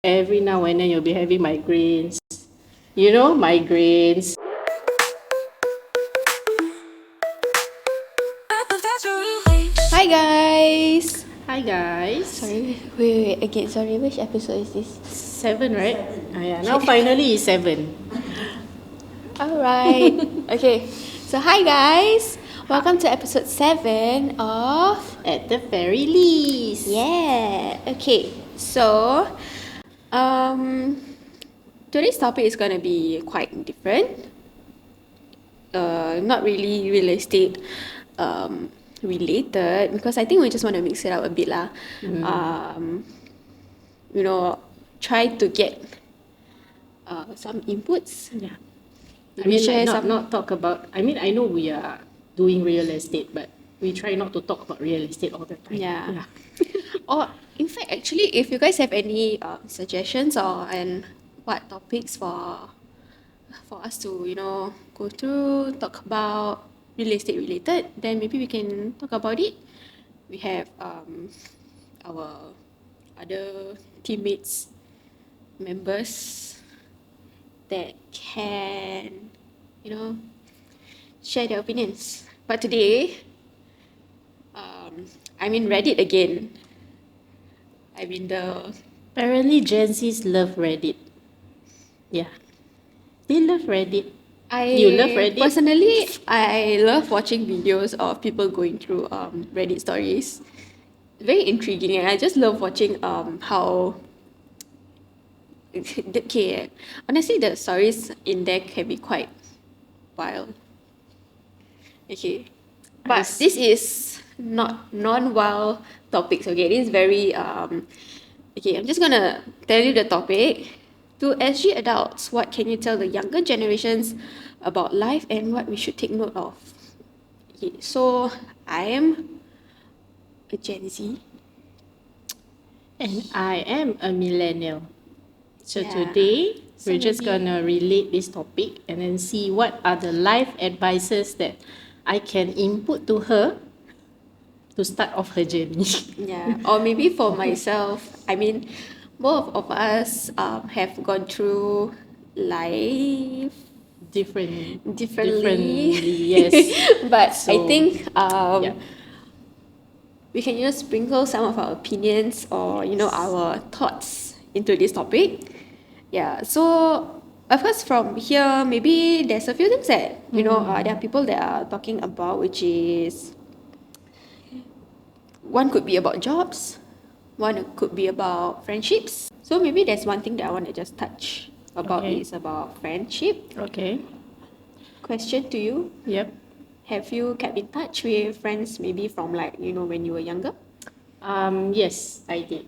every now and then you'll be having migraines. You know, migraines. Hi guys! Hi guys. Sorry, wait, again, sorry, which episode is this? 7, right? Yeah. Now finally it's 7. Alright, okay. So hi guys! Welcome to episode 7 of... At the very least. Yeah! Okay, so... Today's topic is gonna be quite different. Not really real estate related, because I think we just want to mix it up a bit lah. You know, try to get some inputs. Yeah. I We mean, share like, some- not talk about. I mean, I know we are doing real estate, but we try not to talk about real estate all the time. Yeah. Or in fact, actually, if you guys have any suggestions and what topics for us to go through, talk about real estate related, then maybe we can talk about it. We have our other teammates, members that can share their opinions. But today, I'm in Reddit again. I'm in the... Apparently, Gen Zs love Reddit. Yeah. They love Reddit. You love Reddit? Personally, I love watching videos of people going through Reddit stories. Very intriguing, and I just love watching how... Okay, honestly, the stories in there can be quite wild. Okay. But Yes. this is not non-wild topics, okay? It is very okay, I'm just gonna tell you the topic. To SG adults, what can you tell the younger generations about life and what we should take note of? Okay, so I am a Gen Z. And I am a millennial. So Yeah. today, So we're just maybe- gonna relate this topic and then see what are the life advices that I can input to her to start off her journey. Yeah, or maybe for myself, I mean, both of us have gone through life differently. yes. But I So, think yeah. we can sprinkle some of our opinions or our thoughts into this topic. Yeah, so of course from here, maybe there's a few things that there are people that are talking about, which is one could be about jobs, one could be about friendships. So maybe there's one thing that I want to just touch about Okay. is about friendship. Okay. Question to you: Yep. have you kept in touch with friends maybe from when you were younger? Yes, I did.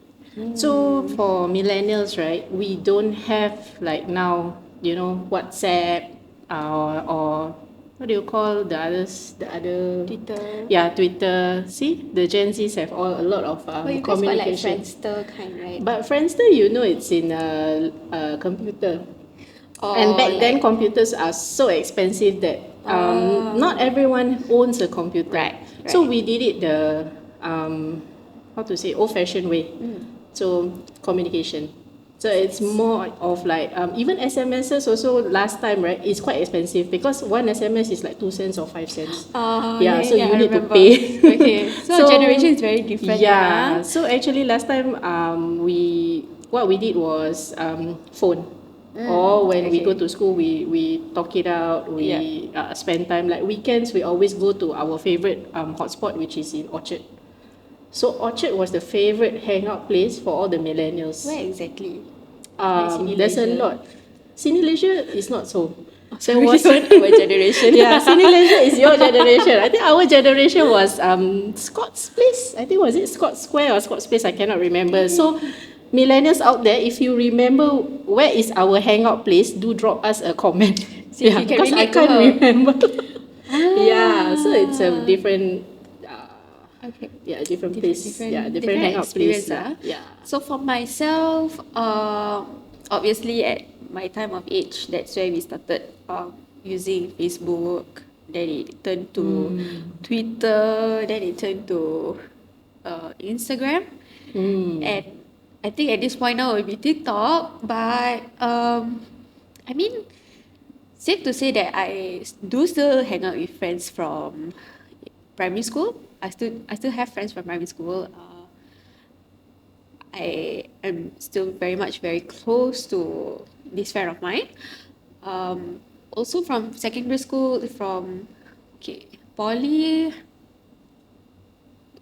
So for millennials, right, we don't have like now, WhatsApp or what do you call the others? The other Twitter. Yeah, Twitter. See, the Gen Zs have a lot of But you guys got like communication. Friendster kind, right? But Friendster, it's in a computer. Or And back then, like- computers are so expensive that not everyone owns a computer. Right, So right. we did it the how to say, old-fashioned way. So communication. So it's more of like even SMSs also last time, right? It's quite expensive because one SMS is like 2 cents or 5 cents. Yeah, so you I need to remember. pay. Okay, so generation is very different. Yeah. So actually last time what we did was phone. Or when we okay. go to school, we talk it out. We spend time like weekends. We always go to our favorite hotspot, which is in Orchard. So Orchard was the favorite hangout place for all the millennials. Where exactly? There's a lot. Cine Leisure is not so. There Sorry, was not our generation. yeah, Cine Leisure is your generation. I think our generation was Scott's Place. I think was it Scott Square or Scott's Place? I cannot remember. So millennials out there, if you remember where is our hangout place, do drop us a comment. See if you can because I relate to can't her. remember. Yeah, so it's a different. Okay. Yeah, different place. Different hangout place. experience. Yeah. So for myself, obviously at my time of age, that's where we started using Facebook. Then it turned to Twitter. Then it turned to Instagram. And I think at this point now it will be TikTok, but I mean, safe to say that I do still hang out with friends from primary school. I still have friends from primary school. I am still very close to this friend of mine. Also from secondary school, from poly,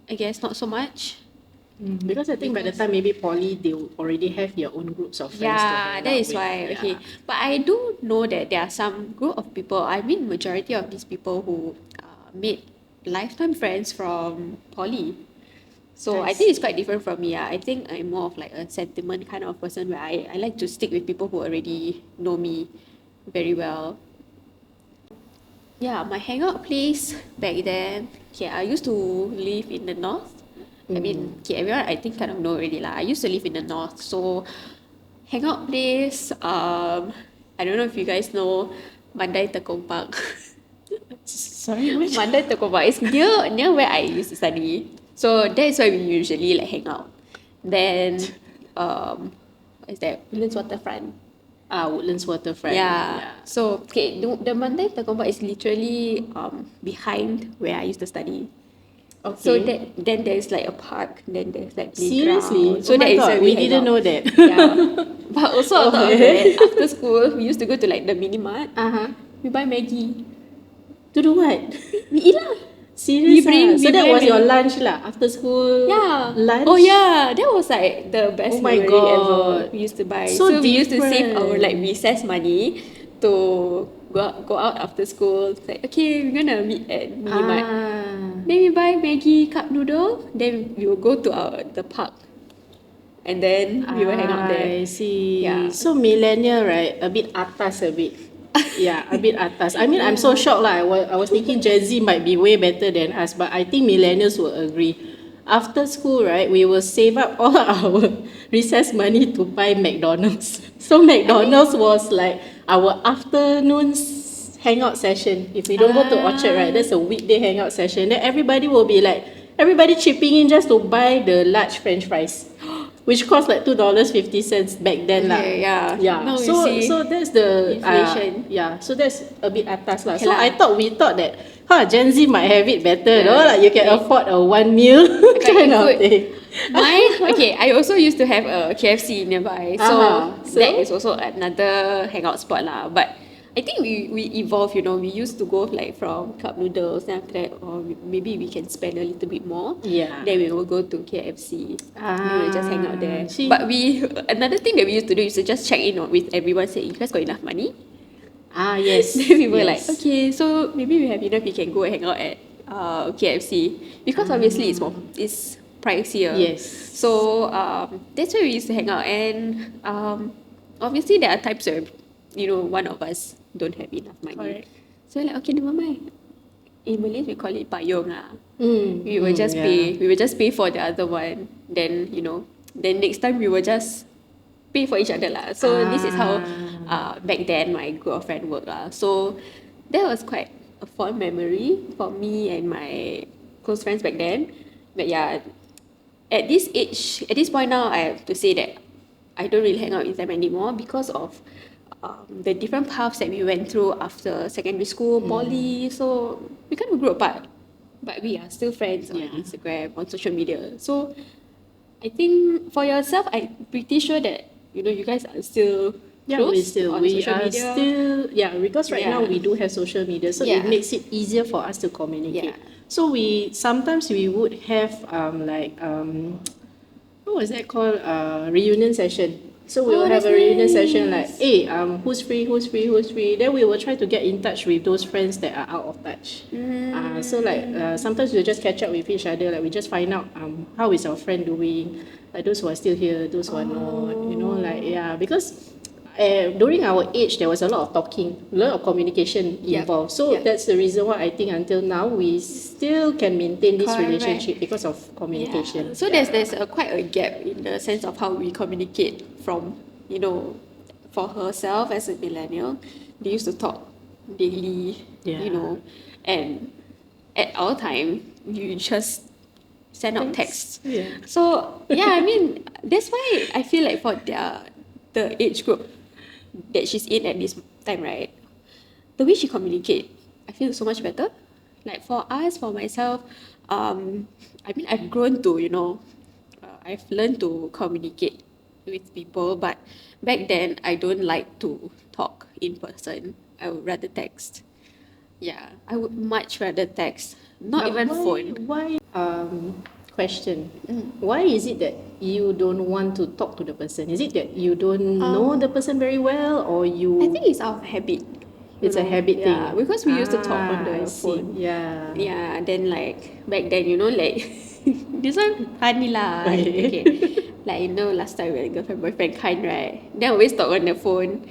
I guess not so much. Because I think by the time maybe poly, they will already have their own groups of friends to Yeah, hang that out is with. why. Yeah. Okay, but I do know that there are some group of people. I mean, majority of these people who made lifetime friends from poly. So I I think it's see. quite different from me. I think I'm more of like a sentiment kind of person where I like to stick with people who already know me very well. Yeah, my hangout place back then. Okay, I used to live in the north. I mean, okay, everyone I think kind of know already lah. I used to live in the north, so hangout place. I don't know if you guys know Mandai Tekong Park. Sorry, which? Mandai Tekong Park is near where I used to study. So that's where we usually like hang out. Then, what is that? Woodlands Waterfront. Woodlands Waterfront. Yeah. So okay, the Mandai Tekong Park is literally behind where I used to study. Okay. So then there's like a park, then there's like Seriously? playground. So Oh my that is God, where we hang didn't out. know that. Yeah. But also on top of Okay. that, after school, we used to go to like the mini mart. Uh-huh. We buy Maggi. To do what? We eat lah. Serious So we that buy was your Maggi. lunch lah, after school Yeah. lunch? Oh yeah, that was like the best Oh my memory ever. God. We used to buy. So We used to save our different. like recess money to go out after school. It's like, okay, we're gonna meet at mini mart. Then we buy Maggi cup noodle. Then we will go to the park, and then we will hang out there. I see. Yeah. So millennial, right? A bit atas a bit. Yeah, a bit atas. I mean, I'm so shocked lah. I was thinking Gen Z might be way better than us, but I think millennials will agree. After school, right, we will save up all our recess money to buy McDonald's. So McDonald's was like our afternoons hangout session. If we don't go to Orchard, right, that's a weekday hangout session. Then everybody will be like, everybody chipping in just to buy the large French fries, which cost like $2.50 back then lah. Okay, yeah. Yeah. Now you So see so that's the inflation. yeah. So that's a bit atas lah. Okay So lah. we thought that Gen Z might have it better, Yeah. no? Like you can afford a one meal kind of food. thing. I also used to have a KFC nearby. So, So? that is also another hangout spot lah. But I think we evolved, we used to go like from cup noodles, then after that, or maybe we can spend a little bit more. Yeah. Then we will go to KFC. We will just hang out there. See? But another thing that we used to do is to just check in with everyone, say, you guys got enough money? Yes. Then we were like, Yes. okay, so maybe we have enough, we can go hang out at KFC. Because obviously it's pricier. Yes. So that's where we used to hang out. And obviously there are times where, one of us don't have enough money. Correct. So we're like, okay, never mind. In Malay we call it payung lah. We will just yeah. pay. We will just pay for the other one. Then, then next time we will just pay for each other lah. So this is how back then my group of friends worked lah. So that was quite a fond memory for me and my close friends back then. But yeah, at this age, at this point now, I have to say that I don't really hang out with them anymore because of the different paths that we went through after secondary school, poly. So we kind of grew apart, but we are still friends on Instagram, on social media. So I think for yourself, I'm pretty sure that you guys are still close on social media. Because right now we do have social media, so it makes it easier for us to communicate. So sometimes we would have what was that called, reunion session. So we will have a reunion session like, hey, who's free? Then we will try to get in touch with those friends that are out of touch. So sometimes we'll just catch up with each other. Like we just find out how is our friend doing. Like those who are still here, those who are not. Because during our age there was a lot of talking, a lot of communication involved. So that's the reason why I think until now we still can maintain this relationship because of communication. So there's quite a gap in the sense of how we communicate from, for herself as a millennial. They used to talk daily, and at our time, you just send out texts. Yeah. So yeah, I mean that's why I feel like for the age group that she's in at this time, right? The way she communicate, I feel so much better. Like for us, for myself, I mean I've grown to I've learned to communicate with people, but back then I don't like to talk in person. I would rather text. Yeah, I would much rather text, not But even why, phone. question. Why is it that you don't want to talk to the person? Is it that you don't know the person very well, or you? I think it's our habit. It's a habit thing. Yeah, because we used to talk on I the see. phone. Yeah. Yeah, then like back then, like this one funny lah. Okay. Okay. Like last time when girlfriend boyfriend kind, right? Then always talk on the phone.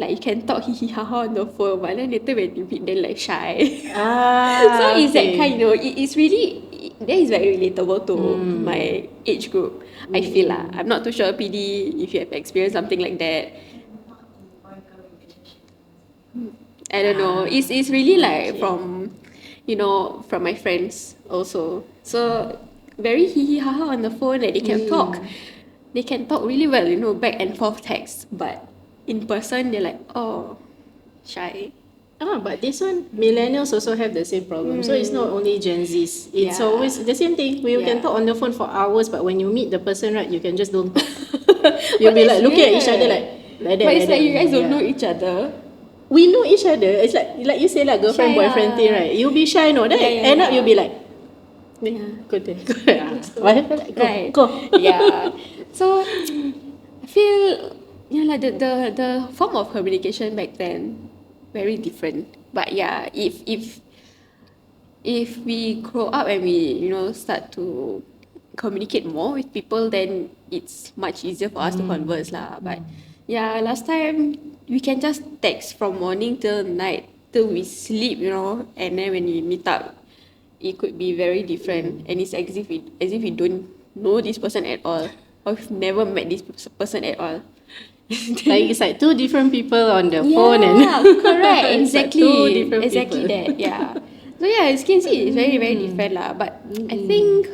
Like you can talk hee hee ha ha on the phone, but then later when you meet then like shy. So it's that Okay. kind, it's really that is very relatable to my age group. I feel lah. I'm not too sure, PD, if you have experienced something like that. I don't know. It's really like from from my friends also. So very hee hee ha ha on the phone, like they can talk. They can talk really well, back and forth text. But in person they're like, oh, shy. But this one, millennials also have the same problem. So it's not only Gen Zs. It's Yeah. always the same thing. We can Yeah. talk on the phone for hours, but when you meet the person, right, you can just don't talk. You'll be like looking at each other like that. But it's that. like you guys don't Yeah. know each other. We know each other. It's like you say like girlfriend Shy boyfriend lah. thing, right? You'll be shy, no? Then end up you'll be like, Yeah. go there, go there. Whatever, like, go, Right. go. Yeah. So I feel like the form of communication back then very different. But yeah, if we grow up and we start to communicate more with people, then it's much easier for us to converse lah. But yeah, last time we can just text from morning till night till we sleep, and then when we meet up, it could be very different, and it's as if we don't know this person at all, or we've never met this person at all. Like it's like two different people on the phone and correct, It's like exactly, two different exactly people. that, yeah. So yeah, as you can see, it's very very different lah. But I think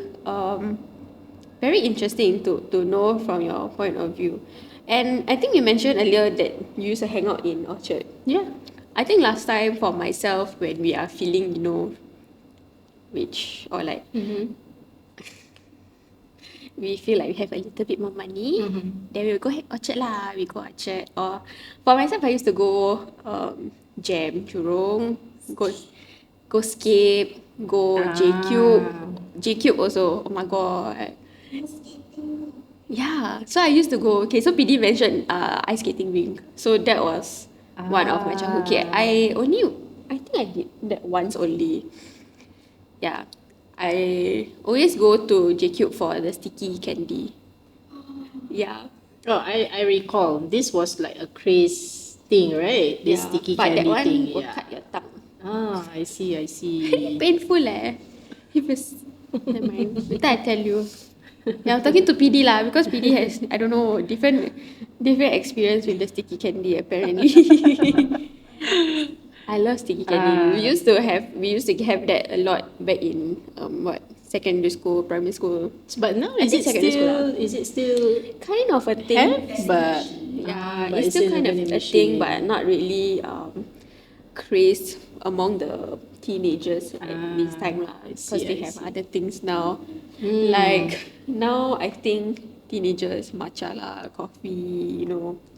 very interesting to know from your point of view, and I think you mentioned earlier that you used to hang out in Orchard. Yeah. I think last time for myself when we are feeling rich or like we feel like we have a little bit more money, then we will go Orchard lah. We go Orchard. Or for myself, I used to go Jam, Jurong, go Skip, go J-Cube also. Oh my god. Yeah. So I used to go. Okay, so PD mentioned ice skating rink. So that was one of my childhood. Okay, I think I did that once only. Yeah. I always go to J-Cube for the sticky candy. Yeah. Oh, I recall. This was like a craze thing, right? This Yeah. sticky But candy that one thing. will Yeah. cut your tongue. I see. Painful If it's never mind. Later I tell you. Yeah, I'm talking to PD lah because PD has different experience with the sticky candy apparently. I love sticky candy. We used to have that a lot back in secondary school, primary school. But now I think secondary school lah. is it still Kind of a thing. but Yeah, but it's still in kind of vending a thing, machine. but not really crazed among the teenagers at this time lah. Because they have other things now. Like now, I think teenagers matcha lah, coffee,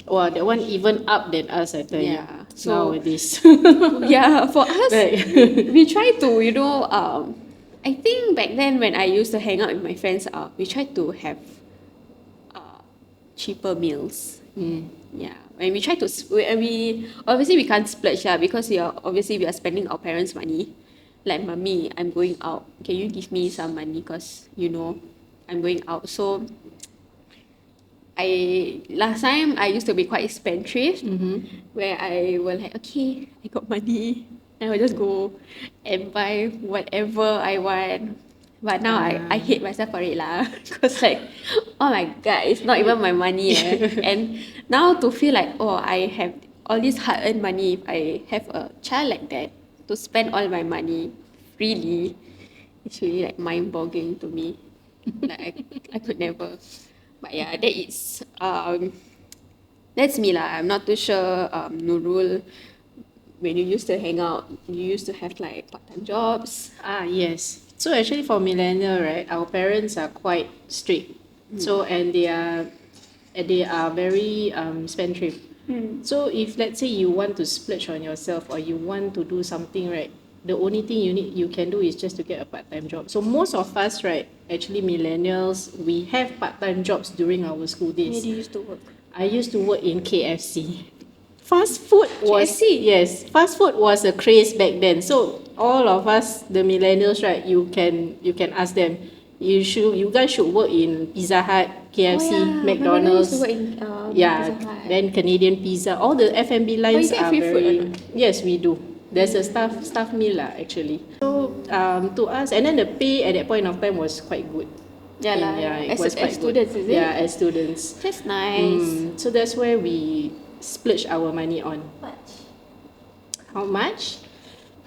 Wow, that one even up than us, I tell you. Yeah, so- Nowadays. Yeah, for us, Right. we try to, I think back then when I used to hang out with my friends, we tried to have cheaper meals. Yeah, when we try to, we obviously we can't splurge because we are spending our parents' money. Like, mommy, I'm going out. Can you give me some money? Because I'm going out. So last time I used to be quite spendthrift, where I will like, okay, I got money, and I will just go and buy whatever I want. But now I hate myself for it lah, because like, oh my god, it's not even my money and now to feel like, oh, I have all this hard-earned money, if I have a child like that, to spend all my money freely, it's really like mind-boggling to me. Like I could never. But yeah, that is that's me lah. I'm not too sure, Nurul, when you used to hang out, you used to have like part-time jobs. Yes. So actually for millennial, right, our parents are quite strict. So and they are very spendthrift. So if let's say you want to splurge on yourself or you want to do something, right, the only thing you can do is just to get a part-time job. So most of us, right, actually millennials, we have part-time jobs during our school Where days. do you used to work? I used to work in KFC. Fast food was KFC? Yes, fast food was a craze back then. So all of us, the millennials, right, you can ask them. You guys should work in Pizza Hut, KFC, Oh yeah, my brother used to McDonald's. work in Yeah, Pizza Hut. then Canadian Pizza. All the F&B lines you get are free food or very. not? Yes, we do. There's a staff meal lah actually. So to us, and then the pay at that point of time was quite good. Yeah And lah. it was As quite good. students, is it? Yeah, as students. That's nice. So that's where we splurge our money on. How much?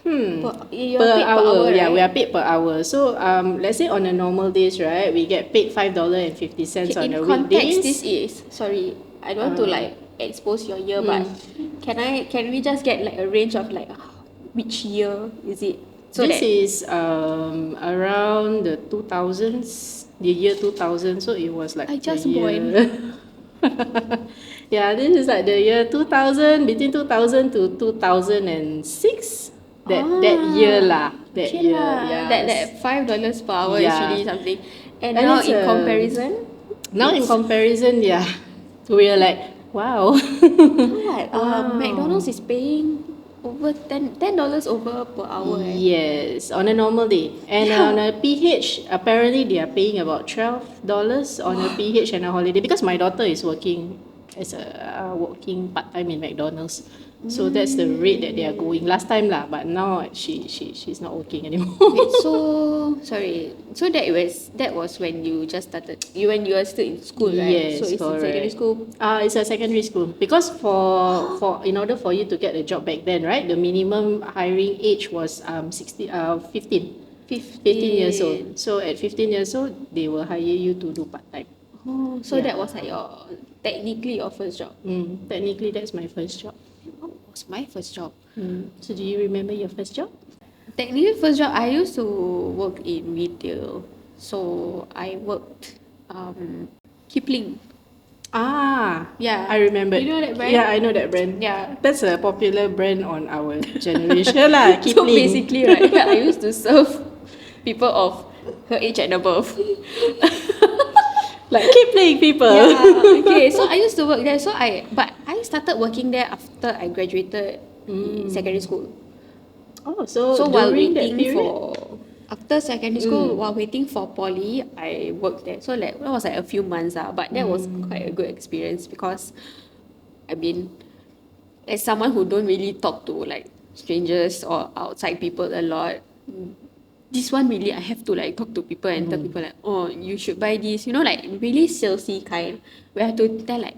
You're Per paid hour, right? yeah, we are paid per hour. So let's say on a normal days, right, we get paid $5.50 on In a context, this weekdays. is sorry. I don't want to like expose your year, but can we just get like a range of like which year is it? So This that is around the 2000s, the year 2000. So it was like I just the born. year. Yeah, this is like the year 2000, between 2000 to 2006. That year lah. That okay year, lah. yeah. That $5 per hour is Yeah. really something. And And now it's in a- comparison, Now in comparison, yeah, we are like, wow. what? McDonald's is paying over $10 over per hour. Yes, on a normal day. And Yeah. on a PH, apparently they are paying about $12 on a PH and a holiday because my daughter is working as a working part-time in McDonald's. So that's the rate that they are going. Last time lah, but now she's not working anymore. Wait, so sorry. So that was when you just started. When you were still in school, right? Yes, So it's in correct. secondary school. It's a secondary school because for in order for you to get a job back then, right, the minimum hiring age was 15 years old. So at 15 years old, they will hire you to do part time. Oh, so Yeah. that was like technically your first job. Technically, that's my first job. What was my first job? So do you remember your first job? Technically, first job I used to work in retail. So I worked Kipling. Yeah, Yeah. I remember. You know that brand? Yeah, I know that brand. Yeah. That's a popular brand on our generation lah. So Kipling. basically, right, I used to serve people of her age and above. Like Kipling people. Yeah. Okay, so I used to work there. But I started working there after I graduated in secondary school. Oh, so So while during that waiting period? after secondary school, while waiting for poly, I worked there. So like that was like a few months, but that was quite a good experience because, I mean, as someone who don't really talk to like strangers or outside people a lot, this one really I have to like talk to people and tell people like, oh, you should buy this, like really salesy kind. We have to tell like,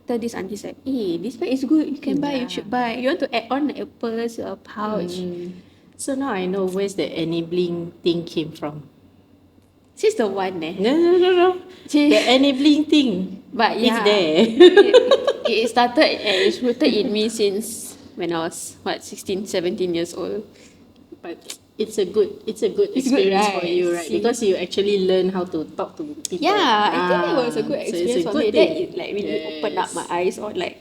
tell this auntie like, hey, this bag is good, you can buy, you should buy. You want to add on like a purse or a pouch. So now I know where's the enabling thing came from. She's the one No. The enabling thing. But It's yeah, there. it started and it's rooted in me since when I was 16, 17 years old. But it's a good It's good, experience for right? you, right? See? Because you actually learn how to talk to people. Yeah, I think that was a good So it's experience a for good me. That thing. it like really opened up my eyes on like,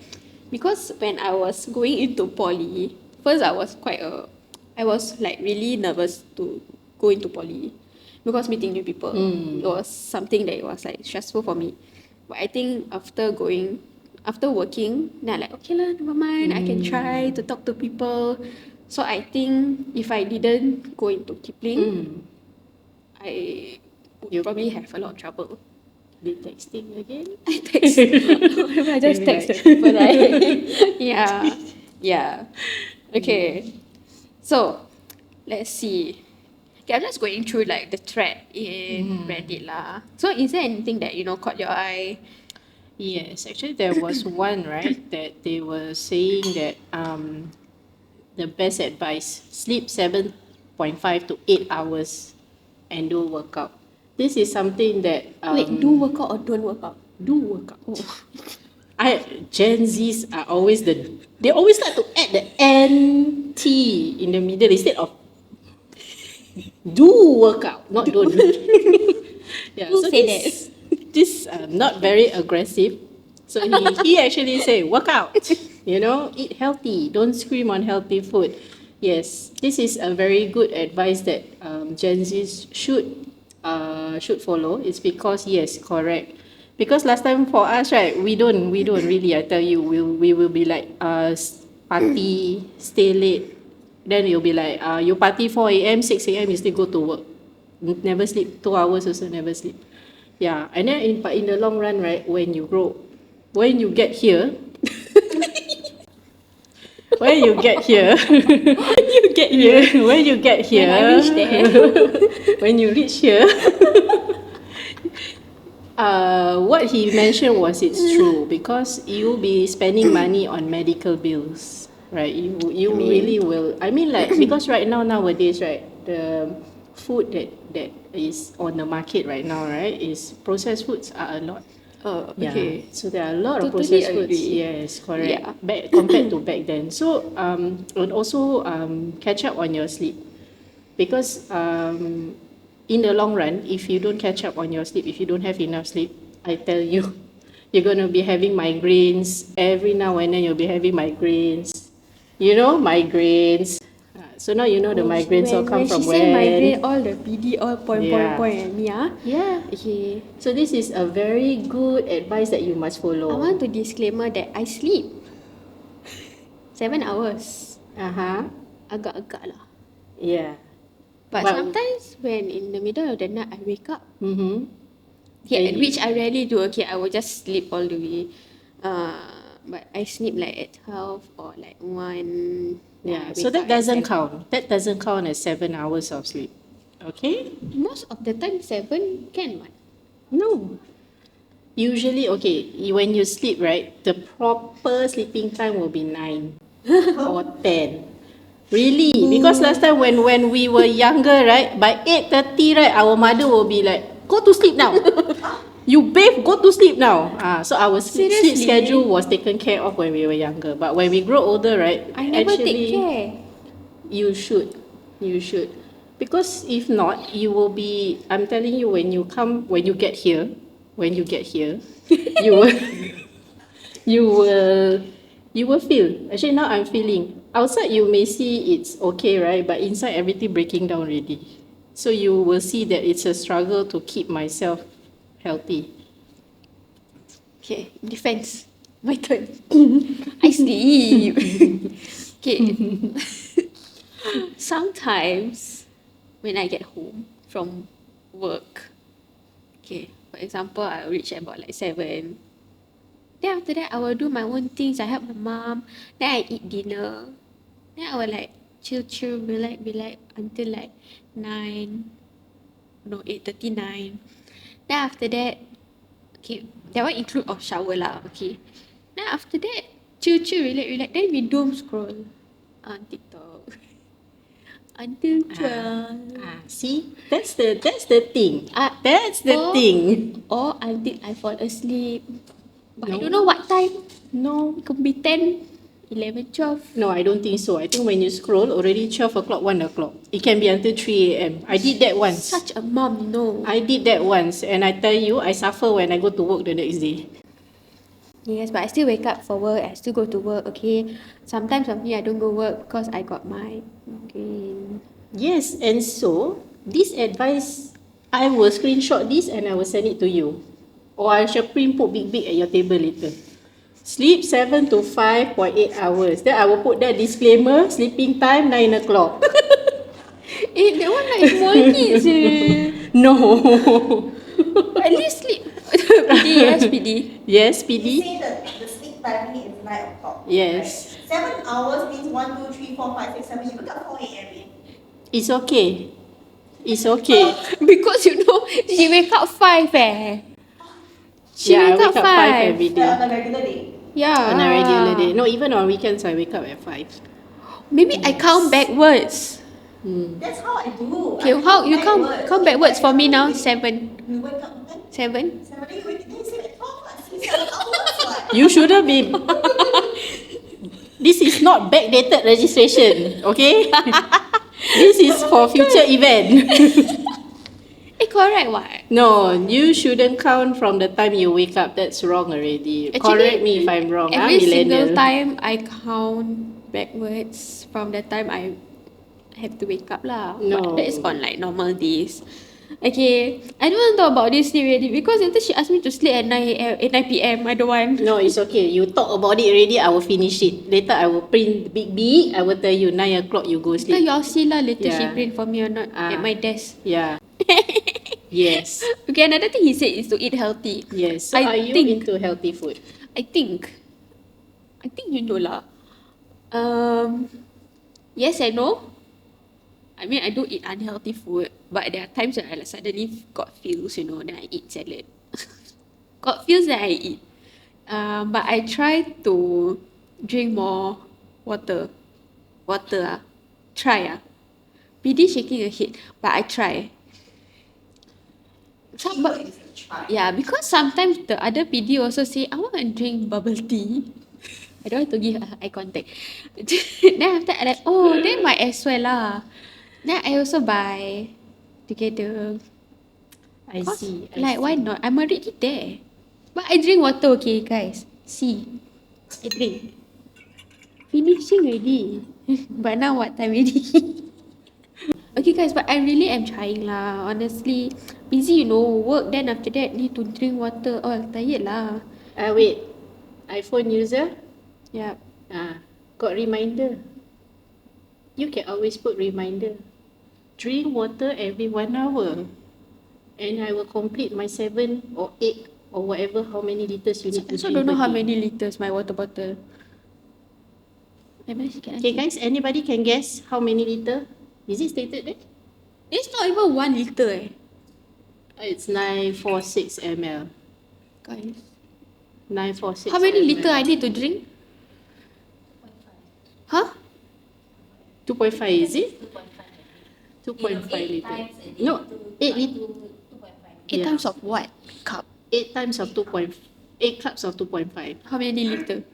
because when I was going into poly, first I was like really nervous to go into poly because meeting new people. It was something that it was like stressful for me. But I think after working, then I like, okay lah, never mind, I can try to talk to people. So I think if I didn't go into Kipling, I would probably have a lot of trouble. They texting again? I text. I just Maybe text like- the people right? Yeah. Okay. So, let's see. Okay, I'm just going through like the thread in Reddit lah. So, is there anything that caught your eye? Yes, actually there was one, right, that they were saying that the best advice, sleep 7.5 to 8 hours and do workout. This is something that Wait, do workout or don't workout? do workout. Gen Zs are always they always start to add the NT in the middle instead of do workout, not don't. Yeah, Who so say this not very aggressive. So he actually say workout, eat healthy, don't scream on healthy food. Yes, this is a very good advice that Gen Zs should follow. It's because yes, correct. Because last time for us, right, we don't really. I tell you, we will be like party, stay late. Then you'll be like you party 4 a.m, 6 a.m, you still go to work. Never sleep. 2 hours also never sleep. Yeah, and then but in the long run, right, when you get here, when you get here, when you get here, When I reach there. when you reach here, what he mentioned was it's true because you'll be spending money on medical bills, right? You really will. I mean, like because right now nowadays, right, the food that is on the market right now, right, is processed foods are a lot. Oh, Yeah, okay. so there are a lot of Totally processed foods. agree. Yes, correct. Yeah. Compared to back then. So and also catch up on your sleep because in the long run, if you don't catch up on your sleep, if you don't have enough sleep, I tell you, you're gonna be having migraines every now and then. You'll be having migraines. Migraines. So now you know the migraines all come from when she say migraine, when. all the PD all point Yeah. at me, ah. Yeah. Okay. So this is a very good advice that you must follow. I want to disclaimer that I sleep 7 hours. Agak-agak lah. Yeah. But sometimes when in the middle of the night I wake up. Yeah, which I rarely do. Okay, I will just sleep all the way. But I sleep like at 12 or like 1. Yeah. I So wake that up at doesn't 7. count. That doesn't count as 7 hours of sleep. Okay? Most of the time 7 can one. No. Usually, okay, when you sleep, right, the proper sleeping time will be 9 or 10. Really? Because last time when we were younger, right, by 8:30, right, our mother will be like, go to sleep now. You bathe, go to sleep now. So our sleep Seriously? schedule was taken care of when we were younger. But when we grow older, right, I never actually, take care. you should. Because if not, you will be, I'm telling you, when you get here, you will, you will feel. Actually, now I'm feeling. Outside, you may see it's okay, right? But inside, everything breaking down already. So you will see that it's a struggle to keep myself healthy. Okay, defense. My turn. I sleep. Okay. Sometimes when I get home from work, okay, for example, I reach about like 7. Then after that, I will do my own things. I help my mom. Then I eat dinner. Then I will like chill, be like until like 9. No, 8:39. Then after that, okay, that one include of shower lah, okay. Then after that, chill, relax. Then we doom scroll on TikTok until 12. See, that's the thing. That's the thing. Or until I fall asleep. But No. I don't know what time. No. It could be 10, 11, 12. No, I don't think so. I think when you scroll, already 12 o'clock, 1 o'clock. It can be until 3 a.m. I did that once. Such a mom, no. I did that once. And I tell you, I suffer when I go to work the next day. Yes, but I still wake up for work. I still go to work, okay. Sometimes I don't go work because I got my migraine. Yes, and so, this advice, I will screenshot this and I will send it to you. Or I shall print, put big at your table later. Sleep 7 to 5.8 hours. Then I will put that disclaimer, sleeping time 9 o'clock. That one like small kids. No. At least sleep. PD, yes, PD. Yes, You PD? say the sleep timing is 9 o'clock. Yes. Right? 7 hours means 1, 2, 3, 4, 5, 6, 7. You wake up 4 a.m. It's okay. It's okay. Because she wake up 5 She I wake up 5. every day. On a regular day. Yeah. On a regular day. No, even on weekends I wake up at 5. Maybe I count backwards. That's how I do. Okay, I how you backwards. count backwards for me now? 7. You wake up when? 7. 7 then you wake then you sleep at 12 what? Sleep 7 hours what? You shouldn't be. This is not backdated registration, okay? This is for future event. Correct what? No, you shouldn't count from the time you wake up. That's wrong already. Correct me if I'm wrong. I'm Every single millennial. time I count backwards from the time I have to wake up lah. No. But that is on like normal days. Okay, I don't want to talk about this thing already because later she asked me to sleep at 9 p.m. I don't want. No, it's okay. You talk about it already, I will finish it. Later I will print big. I will tell you 9 o'clock you go Now sleep. you all see lah later she Yeah. print for me or not at my desk. Yeah. Yes. Okay, another thing he said is to eat healthy. Yes. So I are you think- into healthy food? I think you know lah. Yes and no. I mean, I do eat unhealthy food, but there are times when I like suddenly got feels, then I eat salad. Got feels that I eat. But I try to drink more water. Try PD shaking her head, but I try. But, yeah, because sometimes the other PD also say, I want to drink bubble tea. I don't want to give eye contact. Then after I like, oh, then might as well lah. Then I also buy together. I see. Like, why not? I'm already there. But I drink water, okay, guys. See, I drink. Finishing already. But now what time already? Okay, guys, but I really am trying lah. Honestly, busy, work. Then after that, need to drink water. Oh, tired lah. Wait. iPhone user? Yeah. Got reminder. You can always put reminder. Drink water every 1 hour. And I will complete my 7 or 8 or whatever how many liters you need I to also drink don't know per how day. many liters my water bottle. Okay guys, anybody can guess how many liter? Is it stated there? It's not even 1 liter It's 946 ml. guys. 946 How many ml. liter I need to drink? Huh? 2.5 is it? 2.5 liter. No, 8 liter. 8 Yeah. times of what? Cup. 8 times of 2.5. 8 cups of 2.5. How many liter?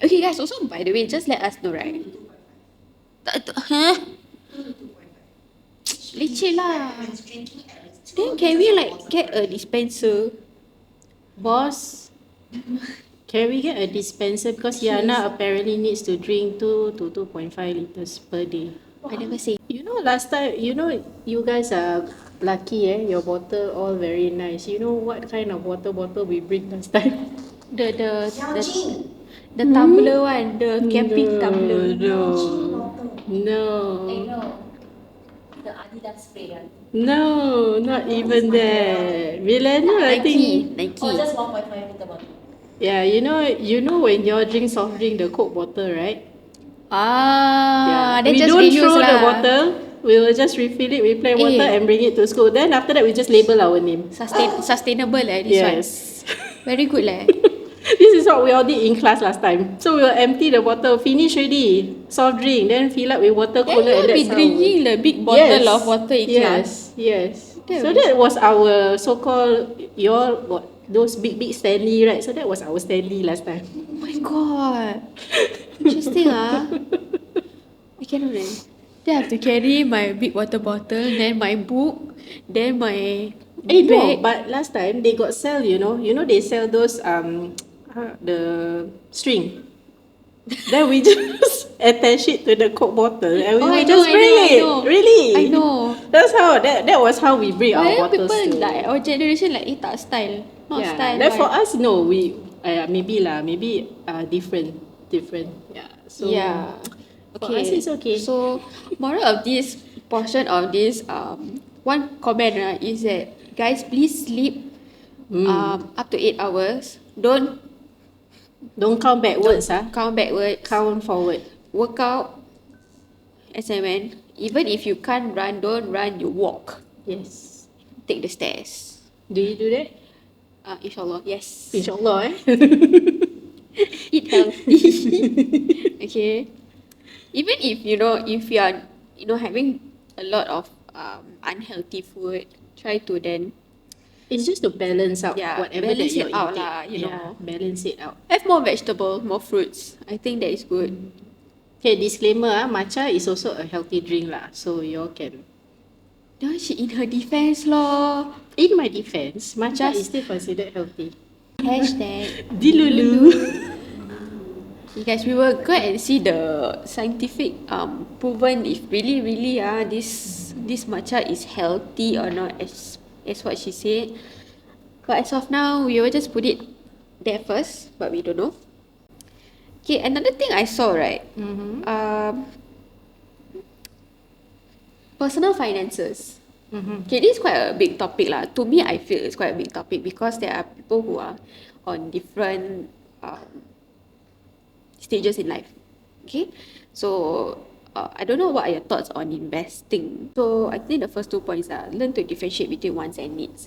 Okay guys, also by the way, just let us know, right? Huh? Leceh lah. Then can we like get a dispenser? Boss, can we get a dispenser? Because Yana apparently needs to drink 2 to 2.5 liters per day. I never say. Last time, you guys are lucky, your bottle all very nice. You know what kind of water bottle we bring last time? The tumbler one, the camping tumbler. No. The Adidas spray one. No, not even that. Millennial, I think. Nike. Oh, just 1.5 liter bottle. Yeah, you know when you drink soft drink, the Coke bottle, right? Then We just don't reuse throw the lah. bottle. We will just refill it with plain water and bring it to school. Then after that, we just label our name. Sustainable this one. Yes. Very good This is what we all did in class last time. So we will empty the bottle, finish already, soft drink, then fill up with water Then cooler, you and will be that's how. drinking the big bottle of water in class. Yes. That So was- that was our so-called those big Stanley, right? So that was our Stanley last time. Oh my god. Interesting I cannot Then I have to carry my big water bottle, then my book, then my No, bag. but last time they got sell, they sell those the string. Then we just attach it to the Coke bottle and we will just bring it. Really? I know. That was how we bring our But then bottles people to. like our generation like tak style. Not Yeah. style. Like for but- us, no, we maybe different. Yeah. So Yeah. for us it's okay. So moral of this portion of this one comment is that guys, please sleep up to 8 hours. Don't count backwards, Count backward. count forward. Workout as and when. Even if you can't run, don't run, you walk. Yes. Take the stairs. Do you do that? Inshallah, yes. Inshallah, Eat healthy. Okay. Even if if you are having a lot of unhealthy food, try to then It's just to balance out whatever that balance you're it out eating. lah. Balance it out. Have more vegetable, more fruits. I think that is good. Okay, disclaimer, matcha is also a healthy drink lah. So you all can. No, she in her defense lor. In my defense, matcha is Just- still considered healthy. Hashtag Dilulu. You guys, we will go and see the scientific proven if really this matcha is healthy or not as what she said. But as of now, we will just put it there first, but we don't know. Okay, another thing I saw, right? Personal finances. Okay, this is quite a big topic lah. To me, I feel it's quite a big topic because there are people who are on different stages in life. Okay, so I don't know what are your thoughts on investing. So I think the first 2 points are learn to differentiate between wants and needs.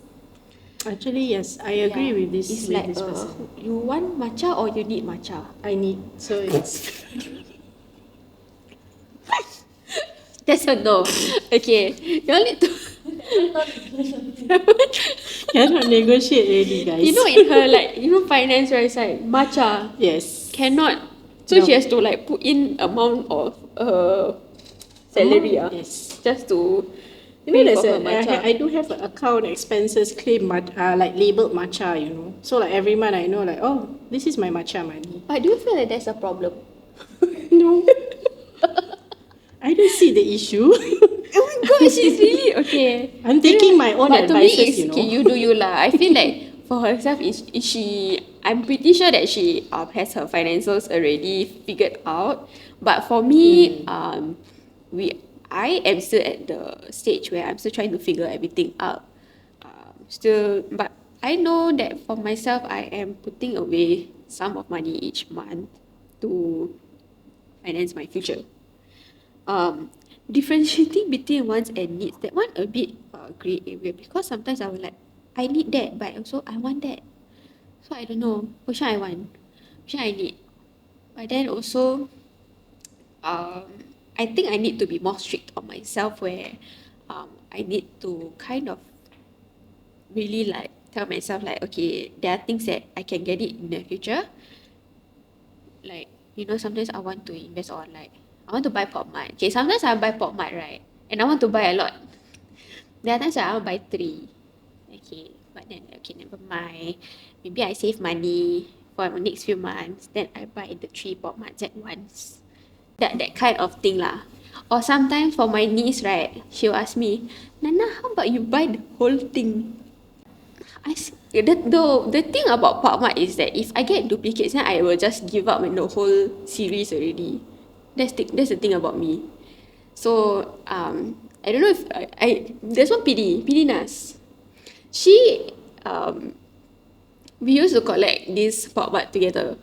Actually, yes, I agree with this. It's with like this person. you want matcha or you need matcha. I need. So it's That's a no. Okay, you all need to. cannot negotiate already, guys. In her finance right side matcha Yes. cannot. So No. she has to like put in amount of salary Yes. just to You know, pay there's for her matcha. I do have an account expenses claim like labeled matcha, you know. So like every month I know like, oh, this is my matcha money. But do you feel that there's a problem? No. I don't see the issue. Oh my god, she's really okay. I'm taking my own But to me, advices, it's you know. okay, you do you lah. I feel like for herself, is she? I'm pretty sure that she has her financials already figured out. But for me, I am still at the stage where I'm still trying to figure everything out. But I know that for myself, I am putting away some of money each month to finance my future. Differentiating between wants and needs, that one a bit grey area because sometimes I will like, I need that, but also I want that. So I don't know which one I want, which one I need. But then also, I think I need to be more strict on myself where I need to kind of really like tell myself like, okay, there are things that I can get it in the future. Like, sometimes I want to invest on like, I want to buy pop mart. Okay, sometimes I buy pop mart, right? And I want to buy a lot. There are times I want to buy 3. Okay, but then, okay, never mind. Maybe I save money for the next few months. Then I buy the 3 pop marts at once. That kind of thing lah. Or sometimes for my niece, right? She'll ask me, Nana, how about you buy the whole thing? The thing about pop mart is that if I get duplicates, then I will just give up in the whole series already. That's the thing about me. So I don't know if there's one PD Nas. She we used to collect this pop mart together,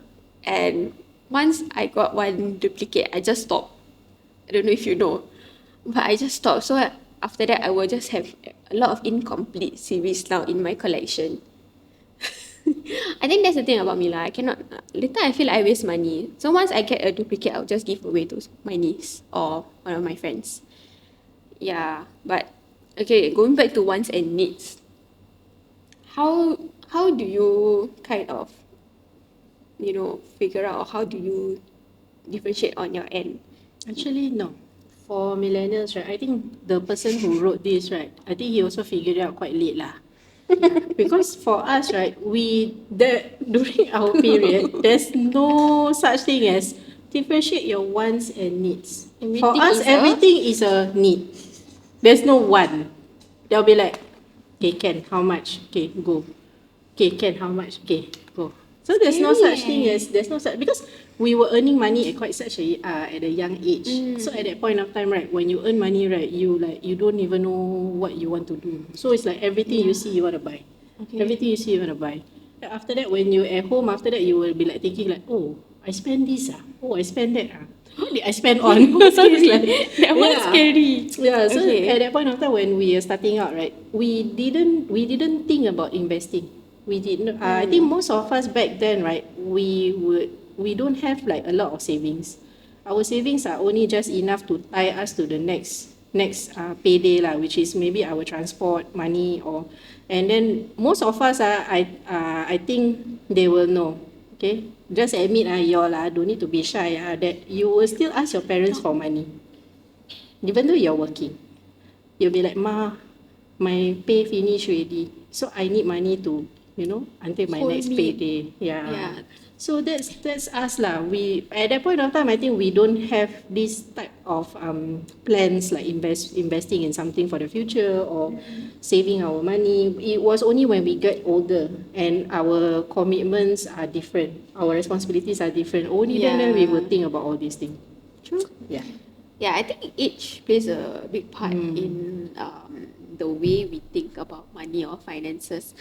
and once I got one duplicate, I just stopped. I don't know if you know, but I just stopped. So after that, I will just have a lot of incomplete series now in my collection. I think that's the thing about me lah. I cannot. Later I feel like I waste money. So once I get a duplicate, I'll just give away to my niece or one of my friends. Yeah, but okay, going back to wants and needs. How do you kind of figure out, or how do you differentiate on your end? Actually, no. For millennials, right, I think the person who wrote this, right, I think he also figured it out quite late lah. Because for us, right, during our period, there's no such thing as differentiate your wants and needs. For us, everything is a need. There's no want. They'll be like, okay, Ken, how much? Okay, go. Okay, Ken, how much? Okay, go. So there's no such thing as, because we were earning money at quite such at a young age. So at that point of time, right, when you earn money, right, you don't even know what you want to do. So it's like everything you see you want to buy. Okay. Everything you see you want to buy. After that, when you're at home, after that you will be like thinking like, oh, I spend this oh, I spend that What did I spend on? So it's like, that was scary. Yeah, so Okay. at that point of time when we are starting out, right, we didn't think about investing. We didn't. I think most of us back then, right, we don't have like a lot of savings. our savings are only just enough to tie us to the next payday lah, which is maybe our transport money or, and then most of us I think they will know. Okay, just admit y'all don't need to be shy that you will still ask your parents for money even though you're working. You'll be like, ma, my pay finish already, so I need money to, until my Hold next me. payday. Yeah. So that's us lah. We at that point of time, I think we don't have this type of plans like investing in something for the future or saving our money. It was only when we get older and our commitments are different, our responsibilities are different. Only then we will think about all these things. True. Yeah. Yeah, I think age plays a big part in the way we think about money or finances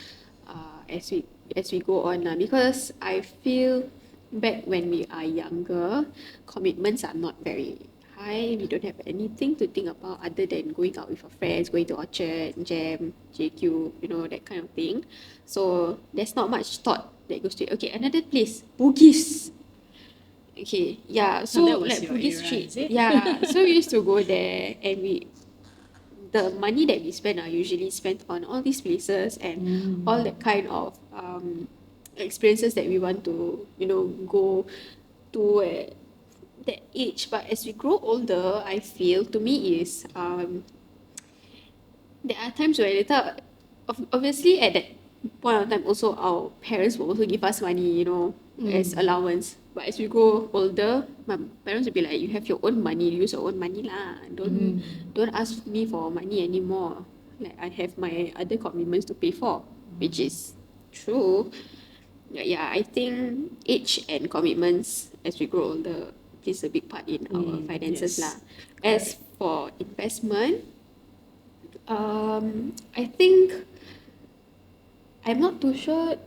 as we go on because I feel back when we are younger, commitments are not very high. We don't have anything to think about other than going out with our friends, going to Orchard, Jam, JQ, that kind of thing. So there's not much thought that goes to it. Okay, another place, Bugis. Okay, yeah. So that was like your Bugis era, Street. is it? Yeah. So we used to go there and the money that we spend are usually spent on all these places and all that kind of experiences that we want to, go to at that age. But as we grow older, I feel to me is there are times where later, obviously at that point of time also our parents will also give us money, as allowance. But as we grow older, my parents will be like, you have your own money, use your own money lah. Don't ask me for money anymore. Like I have my other commitments to pay for, which is true. Yeah, I think age and commitments as we grow older plays a big part in our finances yes. lah. As for investment, I think I'm not too sure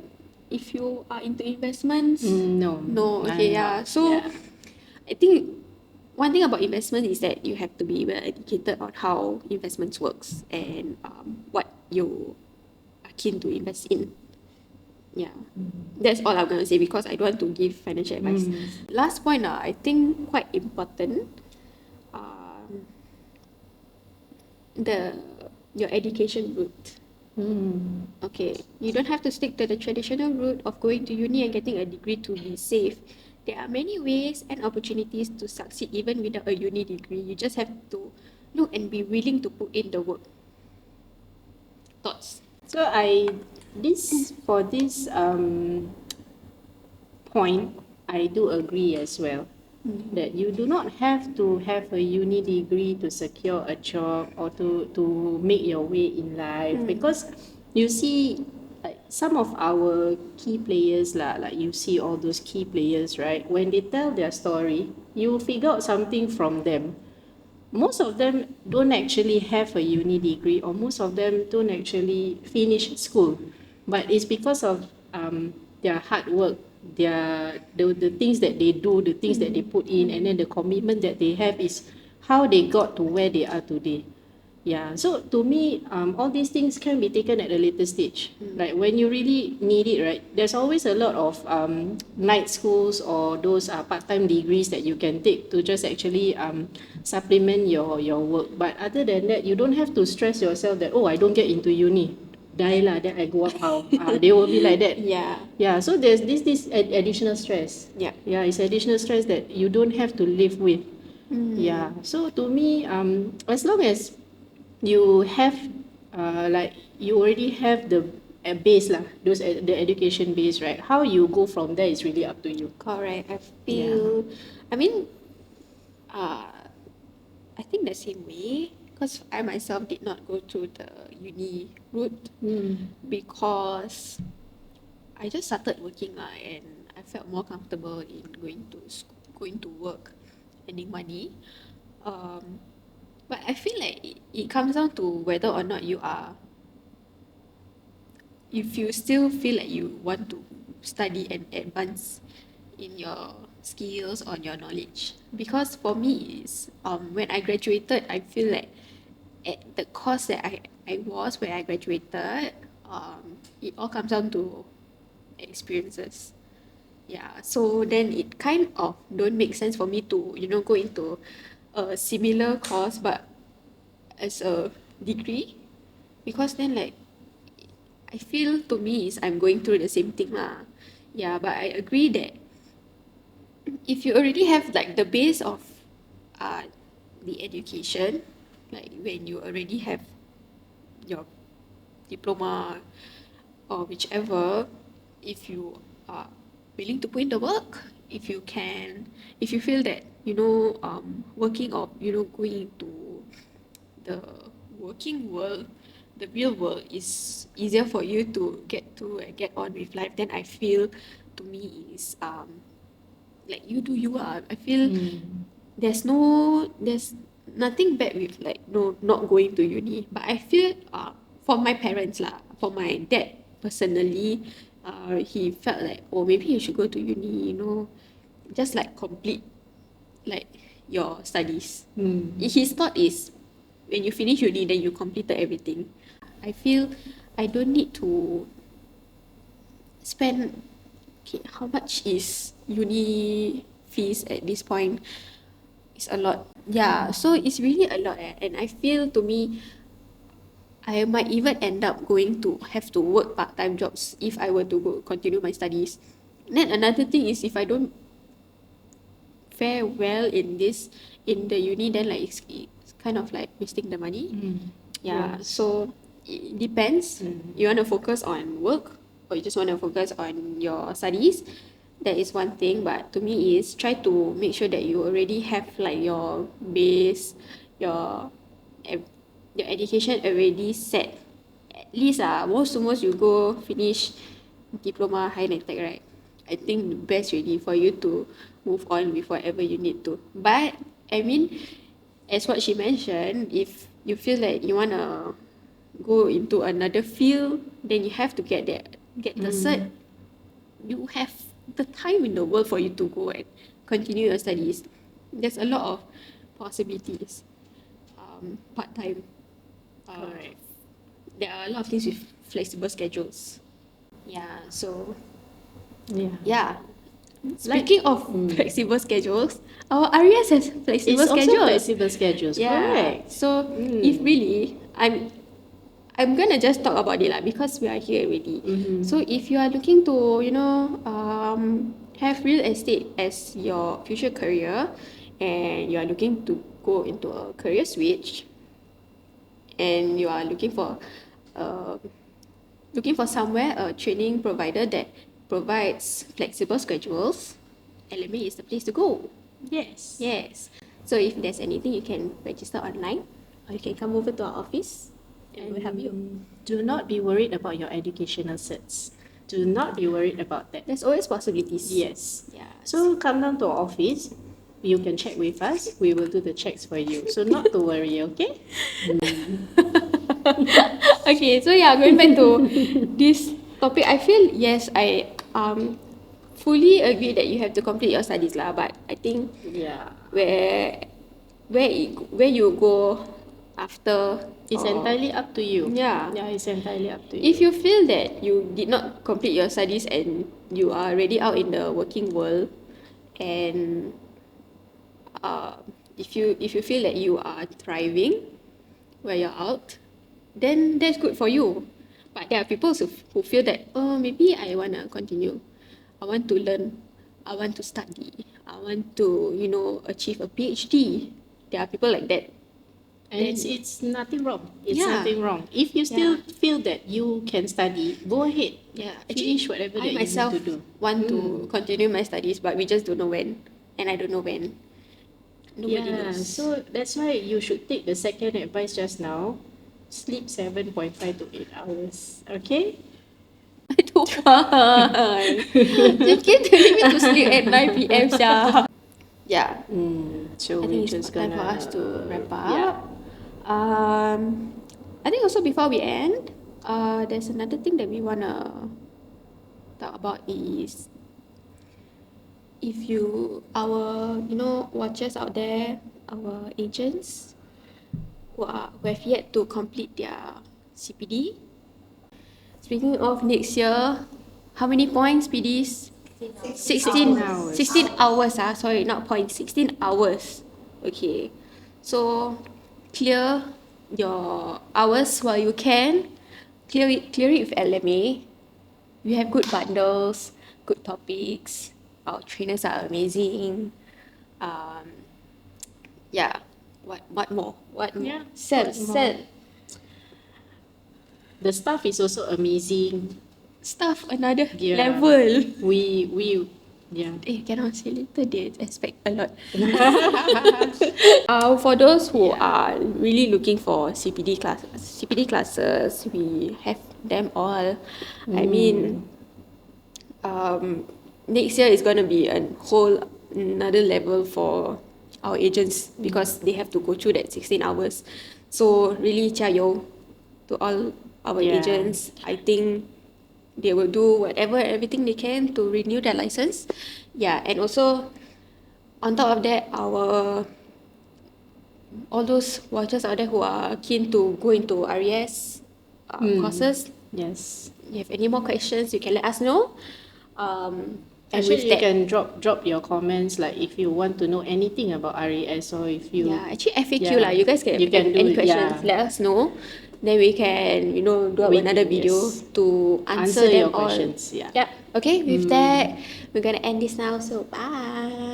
if you are into investments. No. No, okay, I'm yeah. not. So I think one thing about investment is that you have to be well educated on how investments works and what you are keen to invest in. Yeah, that's all I'm gonna say because I don't want to give financial advice. Last point, I think quite important. Your education route. Okay, you don't have to stick to the traditional route of going to uni and getting a degree to be safe. There are many ways and opportunities to succeed even without a uni degree. You just have to look and be willing to put in the work. Thoughts? So for this point, I do agree as well that you do not have to have a uni degree to secure a job or to make your way in life because you see like some of our key players like you see all those key players, right? When they tell their story, you figure out something from them. Most of them don't actually have a uni degree or most of them don't actually finish school, but it's because of their hard work, the things that they do, the things that they put in, and then the commitment that they have is how they got to where they are today. Yeah, so to me, all these things can be taken at a later stage. Like when you really need it, right? There's always a lot of night schools or those part-time degrees that you can take to just actually supplement your work. But other than that, you don't have to stress yourself that, oh, I don't get into uni. Die lah, then I go up how? They will be like that. Yeah, so there's this additional stress. Yeah, it's additional stress that you don't have to live with. Yeah, so to me, as long as you have like you already have the base lah, the education base, right? How you go from there is really up to you. Correct. I feel. I mean, I think the same way because I myself did not go to the uni route because I just started working and I felt more comfortable in going to school, going to work, earning money. But I feel like it comes down to whether or not if you still feel like you want to study and advance in your skills or your knowledge. Because for me, is when I graduated, I feel like at the course that I was when I graduated, it all comes down to experiences. Yeah, so then it kind of don't make sense for me to, go into a similar course but as a degree, because then like I feel to me is I'm going through the same thing lah. Yeah, but I agree that if you already have like the base of uh the education, like when you already have your diploma or whichever, if you are willing to put in the work, if you feel that working or going into the working world, the real world is easier for you to get to and get on with life, then I feel to me is like you do you are. I feel there's nothing bad with like no not going to uni, but I feel for my parents lah, for my dad personally, he felt like, oh, maybe you should go to uni, just like complete like your studies. His thought is when you finish uni then you completed everything. I feel I don't need to spend, okay, how much is uni fees at this point? It's a lot. Yeah, so it's really a lot, and I feel to me I might even end up going to have to work part-time jobs if I were to go continue my studies. Then another thing is if I don't fare well in the uni, then like it's kind of like wasting the money. Yeah, Yes. so it depends. You want to focus on work or you just want to focus on your studies. That is one thing, but to me is try to make sure that you already have like your base, your ev- your education already set. At least most you go finish diploma high NITEC, right? I think the best really for you to move on with whatever you need to. But I mean, as what she mentioned, if you feel like you wanna go into another field, then you have to get the cert. You have the time in the world for you to go and continue your studies. There's a lot of possibilities. Part time. Correct. There are a lot of things with flexible schedules. Yeah. So Yeah. yeah. Speaking of flexible schedules, our Arias has flexible It's also schedules. flexible schedules. Yeah. Correct. So if really, I'm gonna just talk about it lah because we are here already. So if you are looking to have real estate as your future career, and you are looking to go into a career switch, and you are uh, looking for somewhere a training provider that provides flexible schedules, LMA is the place to go. Yes. Yes. So if there's anything, you can register online or you can come over to our office and we'll help you. Do not be worried about your educational certs. Do not be worried about that. There's always possibilities. Yes. Yeah. So come down to our office. You can check with us. We will do the checks for you. So not to worry, okay? Okay, so yeah, going back to this topic, I feel yes, I fully agree that you have to complete your studies lah. But I think Yeah. where you go after, It's entirely up to you. Yeah. Yeah, it's entirely up to you. If you feel that you did not complete your studies and you are already out in the working world, and if you feel that you are thriving where you're out, then that's good for you. But there are people who feel that, oh, maybe I want to continue. I want to learn. I want to study. I want to, achieve a PhD. There are people like that. And it's nothing wrong. It's Yeah. nothing wrong. If you still feel that you can study, go ahead. Yeah, Finish whatever that I you myself need to do. want to continue my studies, but we just don't know when, and I don't know when. Nobody Yeah, knows. so that's why you should take the second advice just now. Sleep 7.5 to 8 hours. Okay? I don't want. You keep telling me to sleep at 9 p.m. Sia. Yeah, So I we're think it's just time gonna for us to wrap up. Yeah. I think also before we end, there's another thing that we wanna talk about is if our watchers out there, our agents who have yet to complete their CPD. Speaking of next year, how many points PDs? 16 hours. 16 hours, sorry, not points, 16 hours. Okay. So clear your hours while you can. Clear it with LMA. We have good bundles, good topics. Our trainers are amazing. Yeah. What more? What more? Yeah, Sell. what more? The staff is also amazing. Stuff another Yeah. level. We yeah. Cannot say later, they expect a lot. For those who are really looking for CPD classes, we have them all. I mean, next year is going to be a whole another level for our agents because they have to go through that 16 hours. So really, chayo to all our Yeah. agents. I think they will do everything they can to renew their license. Yeah, and also on top of that, all those watchers out there who are keen to go into RES courses, Yes. you have any more questions, you can let us know. And Actually, with you that, can drop your comments like if you want to know anything about RES or if you actually FAQ Yeah. lah. You guys can You can do any it, questions, yeah. let us know. Then we can do another video Yes. to answer Answer them your all. questions. Yeah. Yep. Okay, with that, we're gonna end this now. So bye.